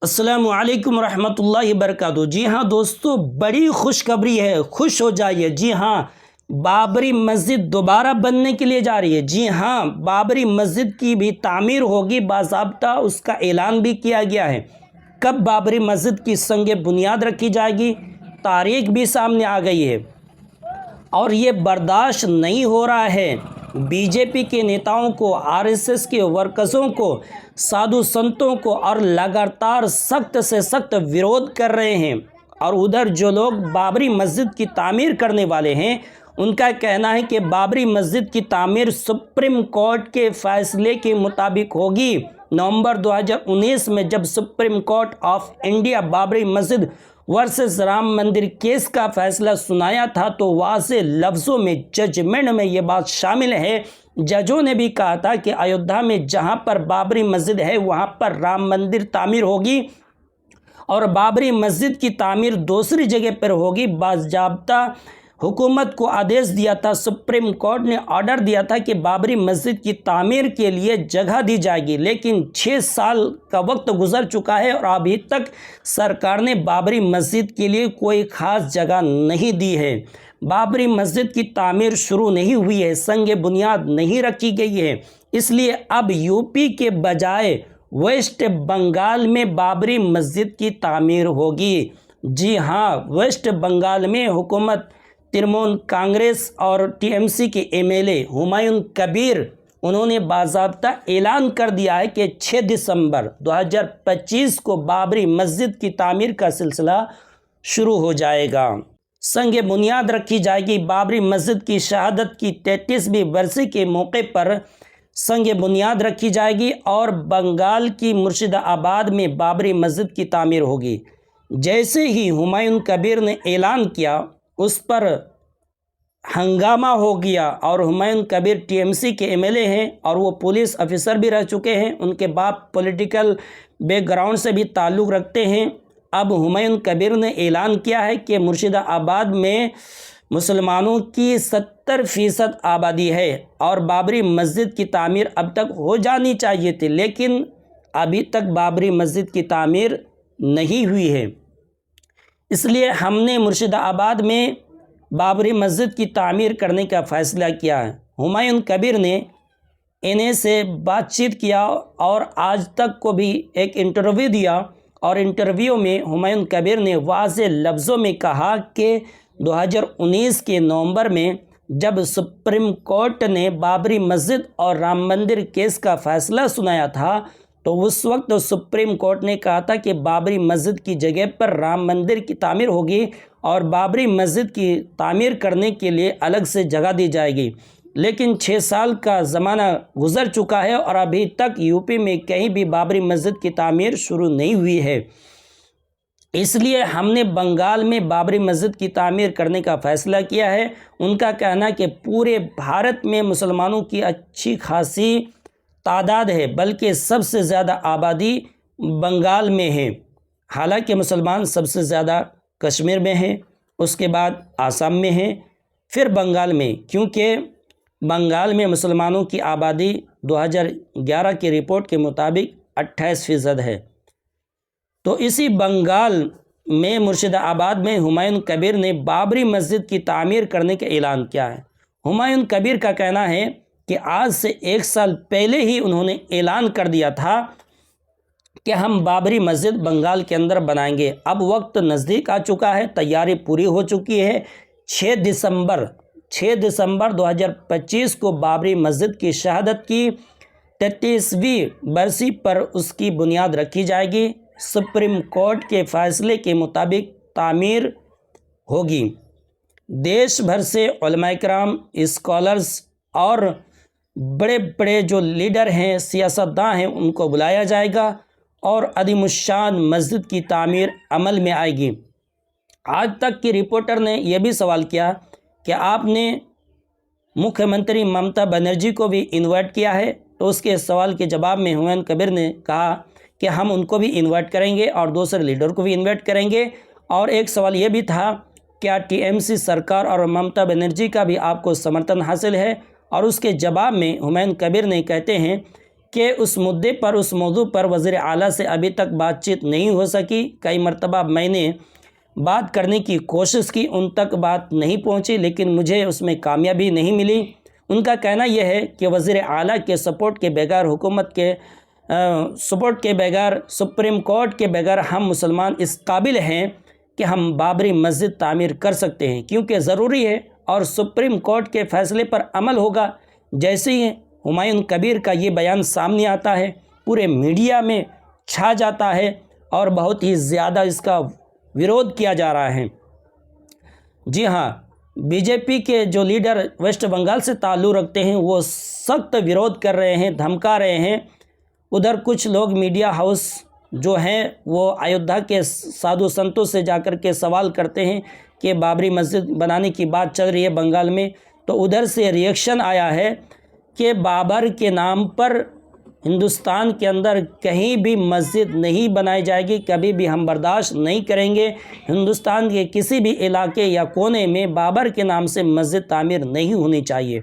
السلام علیکم ورحمۃ اللہ وبرکاتہ۔ جی ہاں دوستو، بڑی خوشخبری ہے، خوش ہو جائیے۔ جی ہاں، بابری مسجد دوبارہ بننے کے لیے جا رہی ہے۔ جی ہاں، بابری مسجد کی بھی تعمیر ہوگی، باضابطہ اس کا اعلان بھی کیا گیا ہے۔ کب بابری مسجد کی سنگ بنیاد رکھی جائے گی، تاریخ بھی سامنے آ گئی ہے، اور یہ برداشت نہیں ہو رہا ہے۔ بی جے پی کے نیتاؤں کو، آر ایس ایس کے ورکروں کو، سادھو سنتوں کو، اور لگاتار سخت سے سخت ویرودھ کر رہے ہیں۔ اور ادھر جو لوگ بابری مسجد کی تعمیر کرنے والے ہیں، ان کا کہنا ہے کہ بابری مسجد کی تعمیر سپریم کورٹ کے فیصلے کے مطابق ہوگی۔ نومبر 2019 میں جب supreme court of India Babri Masjid versus Ram مندر کیس کا فیصلہ سنایا تھا تو واضح لفظوں میں ججمنٹ میں یہ بات شامل ہے۔ ججوں نے بھی کہا تھا کہ ایودھیا میں جہاں پر بابری مسجد ہے وہاں پر رام مندر تعمیر ہوگی، اور بابری مسجد کی تعمیر دوسری جگہ پر ہوگی۔ باضابطہ حکومت کو آدیش دیا تھا، سپریم کورٹ نے آرڈر دیا تھا کہ بابری مسجد کی تعمیر کے لیے جگہ دی جائے گی، لیکن 6 سال کا وقت گزر چکا ہے اور ابھی تک سرکار نے بابری مسجد کے لیے کوئی خاص جگہ نہیں دی ہے۔ بابری مسجد کی تعمیر شروع نہیں ہوئی ہے، سنگ بنیاد نہیں رکھی گئی ہے، اس لیے اب یو پی کے بجائے ویسٹ بنگال میں بابری مسجد کی تعمیر ہوگی۔ جی ہاں، ویسٹ بنگال میں حکومت ترنمول کانگریس اور ٹی ایم سی کے ایم ایل اے ہمایوں کبیر، انہوں نے باضابطہ اعلان کر دیا ہے کہ 6 دسمبر 2025 کو بابری مسجد کی تعمیر کا سلسلہ شروع ہو جائے گا۔ سنگ بنیاد رکھی جائے گی۔ بابری مسجد کی شہادت کی 33ویں برسی کے موقع پر سنگ بنیاد رکھی جائے گی اور بنگال کی مرشد آباد میں بابری مسجد کی تعمیر ہوگی۔ جیسے ہی ہمایوں کبیر نے اعلان کیا، اس پر ہنگامہ ہو گیا، اور ہمایوں کبیر ٹی ایم سی کے ایم ایل اے ہیں اور وہ پولیس افسر بھی رہ چکے ہیں، ان کے باپ پولیٹیکل بیک گراؤنڈ سے بھی تعلق رکھتے ہیں۔ اب ہمایوں کبیر نے اعلان کیا ہے کہ مرشد آباد میں مسلمانوں کی 70% آبادی ہے اور بابری مسجد کی تعمیر اب تک ہو جانی چاہیے تھی، لیکن ابھی تک بابری مسجد کی تعمیر نہیں ہوئی ہے۔ اس لیے ہم نے مرشد آباد میں بابری مسجد کی تعمیر کرنے کا فیصلہ کیا ہے۔ ہمایوں کبیر نے این اے سے بات چیت کیا اور آج تک کو بھی ایک انٹرویو دیا، اور انٹرویو میں ہمایوں کبیر نے واضح لفظوں میں کہا کہ 2019 کے نومبر میں جب سپریم کورٹ نے بابری مسجد اور رام مندر کیس کا فیصلہ سنایا تھا تو اس وقت سپریم کورٹ نے کہا تھا کہ بابری مسجد کی جگہ پر رام مندر کی تعمیر ہوگی اور بابری مسجد کی تعمیر کرنے کے لیے الگ سے جگہ دی جائے گی، لیکن 6 سال کا زمانہ گزر چکا ہے اور ابھی تک یو پی میں کہیں بھی بابری مسجد کی تعمیر شروع نہیں ہوئی ہے۔ اس لیے ہم نے بنگال میں بابری مسجد کی تعمیر کرنے کا فیصلہ کیا ہے۔ ان کا کہنا ہے کہ پورے بھارت میں مسلمانوں کی اچھی خاصی تعداد ہے، بلکہ سب سے زیادہ آبادی بنگال میں ہے۔ حالانکہ مسلمان سب سے زیادہ کشمیر میں ہیں، اس کے بعد آسام میں ہیں، پھر بنگال میں، کیونکہ بنگال میں مسلمانوں کی آبادی 2011 کی رپورٹ کے مطابق 28% ہے۔ تو اسی بنگال میں مرشد آباد میں ہمایوں کبیر نے بابری مسجد کی تعمیر کرنے کا اعلان کیا ہے۔ ہمایوں کبیر کا کہنا ہے کہ آج سے 1 سال پہلے ہی انہوں نے اعلان کر دیا تھا کہ ہم بابری مسجد بنگال کے اندر بنائیں گے۔ اب وقت نزدیک آ چکا ہے، تیاری پوری ہو چکی ہے۔ 6 دسمبر 2025 کو بابری مسجد کی شہادت کی 33ویں برسی پر اس کی بنیاد رکھی جائے گی۔ سپریم کورٹ کے فیصلے کے مطابق تعمیر ہوگی۔ دیش بھر سے علماء کرام، اسکالرز اور بڑے بڑے جو لیڈر ہیں، سیاستداں ہیں، ان کو بلایا جائے گا اور عظیم الشان مسجد کی تعمیر عمل میں آئے گی۔ آج تک کی رپورٹر نے یہ بھی سوال کیا کہ آپ نے مکھیہ منتری ممتا بنرجی کو بھی انوائٹ کیا ہے، تو اس کے سوال کے جواب میں ہمایوں کبیر نے کہا کہ ہم ان کو بھی انوائٹ کریں گے اور دوسرے لیڈر کو بھی انوائٹ کریں گے۔ اور ایک سوال یہ بھی تھا، کیا ٹی ایم سی سرکار اور ممتا بنرجی کا بھی آپ کو سمرتھن حاصل ہے؟ اور اس کے جواب میں ہمایوں کبیر نے کہتے ہیں کہ اس مدعے پر اس موضوع پر وزیر اعلیٰ سے ابھی تک بات چیت نہیں ہو سکی۔ کئی مرتبہ میں نے بات کرنے کی کوشش کی، ان تک بات نہیں پہنچی، لیکن مجھے اس میں کامیابی نہیں ملی۔ ان کا کہنا یہ ہے کہ وزیر اعلیٰ کے سپورٹ کے بغیر، حکومت کے سپورٹ کے بغیر، سپریم کورٹ کے بغیر ہم مسلمان اس قابل ہیں کہ ہم بابری مسجد تعمیر کر سکتے ہیں، کیونکہ ضروری ہے اور سپریم کورٹ کے فیصلے پر عمل ہوگا۔ جیسے ہی ہمایوں کبیر کا یہ بیان سامنے آتا ہے، پورے میڈیا میں چھا جاتا ہے اور بہت ہی زیادہ اس کا ویرودھ کیا جا رہا ہے۔ جی ہاں، بی جے پی کے جو لیڈر ویسٹ بنگال سے تعلق رکھتے ہیں وہ سخت ویرودھ کر رہے ہیں، دھمکا رہے ہیں۔ ادھر کچھ لوگ میڈیا ہاؤس جو ہیں وہ ایودھیا کے سادھو سنتوں سے جا کر کے سوال کرتے ہیں کہ بابری مسجد بنانے کی بات چل رہی ہے بنگال میں، تو ادھر سے ریئیکشن آیا ہے کہ بابر کے نام پر ہندوستان کے اندر کہیں بھی مسجد نہیں بنائی جائے گی، کبھی بھی ہم برداشت نہیں کریں گے۔ ہندوستان کے کسی بھی علاقے یا کونے میں بابر کے نام سے مسجد تعمیر نہیں ہونی چاہیے۔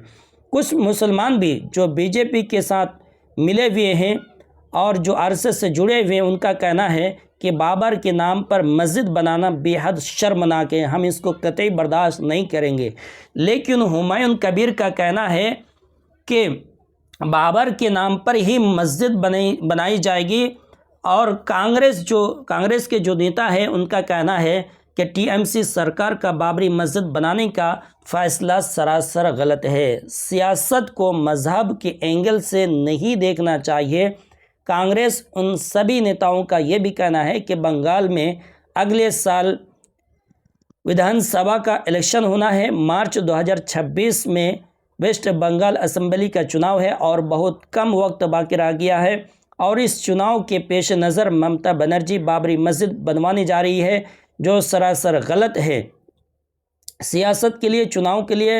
کچھ مسلمان بھی جو بی جے پی کے ساتھ ملے ہوئے ہیں اور جو عرصے سے جڑے ہوئے ہیں، ان کا کہنا ہے کہ بابر کے نام پر مسجد بنانا بے حد شرمناک ہے، ہم اس کو قطعی برداشت نہیں کریں گے۔ لیکن ہمایوں کبیر کا کہنا ہے کہ بابر کے نام پر ہی مسجد بنائی جائے گی، اور کانگریس کے جو نیتا ہے ان کا کہنا ہے کہ ٹی ایم سی سرکار کا بابری مسجد بنانے کا فیصلہ سراسر غلط ہے۔ سیاست کو مذہب کے اینگل سے نہیں دیکھنا چاہیے۔ کانگریس ان سبھی نیتاؤں کا یہ بھی کہنا ہے کہ بنگال میں اگلے سال ودھان سبھا کا الیکشن ہونا ہے۔ مارچ 2026 میں ویسٹ بنگال اسمبلی کا چناؤ ہے اور بہت کم وقت باقی رہ گیا ہے، اور اس چناؤ کے پیش نظر ممتا بنرجی بابری مسجد بنوانے جا رہی ہے، جو سراسر غلط ہے۔ سیاست کے لیے، چناؤ کے لیے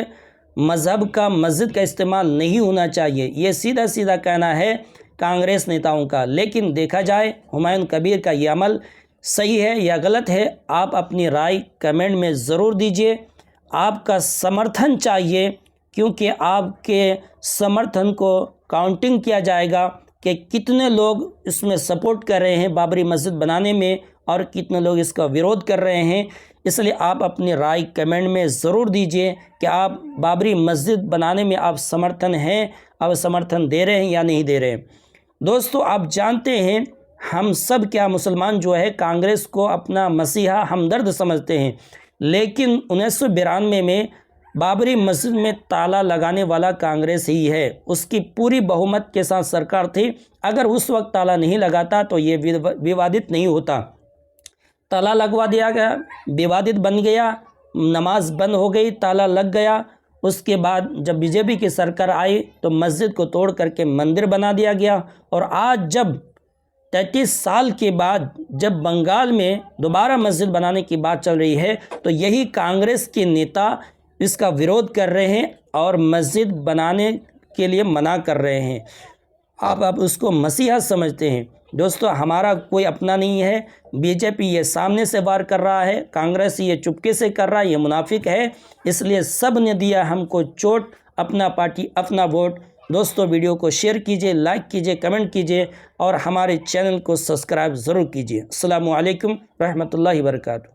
مذہب کا مسجد کا استعمال نہیں ہونا چاہیے، یہ سیدھا سیدھا کہنا ہے کانگریس نیتاؤں کا۔ لیکن دیکھا جائے ہمایوں کبیر کا یہ عمل صحیح ہے یا غلط ہے، آپ اپنی رائے کمنٹ میں ضرور دیجئے۔ آپ کا سمرتھن چاہیے، کیونکہ آپ کے سمرتھن کو کاؤنٹنگ کیا جائے گا کہ کتنے لوگ اس میں سپورٹ کر رہے ہیں بابری مسجد بنانے میں اور کتنے لوگ اس کا ویرودھ کر رہے ہیں۔ اس لیے آپ اپنی رائے کمنٹ میں ضرور دیجئے کہ آپ بابری مسجد بنانے میں آپ سمرتھن ہیں، آپ سمرتھن دے رہے ہیں یا نہیں دے رہے ہیں۔ دوستو، آپ جانتے ہیں ہم سب کیا مسلمان جو ہے کانگریس کو اپنا مسیحا ہمدرد سمجھتے ہیں، لیکن 1992 میں بابری مسجد میں تالا لگانے والا کانگریس ہی ہے، اس کی پوری بہومت کے ساتھ سرکار تھی۔ اگر اس وقت تالا نہیں لگاتا تو یہ ووادت نہیں ہوتا۔ تالا لگوا دیا گیا، ووادت بن گیا، نماز بند ہو گئی، تالا لگ گیا۔ اس کے بعد جب بی جے پی کی سرکار آئی تو مسجد کو توڑ کر کے مندر بنا دیا گیا، اور آج جب 33 سال کے بعد جب بنگال میں دوبارہ مسجد بنانے کی بات چل رہی ہے تو یہی کانگریس کے نیتا اس کا ویرودھ کر رہے ہیں اور مسجد بنانے کے لیے منع کر رہے ہیں۔ آپ اس کو مسیحا سمجھتے ہیں۔ دوستو، ہمارا کوئی اپنا نہیں ہے، بی جے پی یہ سامنے سے وار کر رہا ہے، کانگریس یہ چپکے سے کر رہا ہے، یہ منافق ہے، اس لیے سب نے دیا ہم کو چوٹ، اپنا پارٹی اپنا ووٹ۔ دوستو، ویڈیو کو شیئر کیجئے، لائک کیجئے، کمنٹ کیجئے اور ہمارے چینل کو سبسکرائب ضرور کیجئے۔ السلام علیکم رحمۃ اللہ وبرکاتہ۔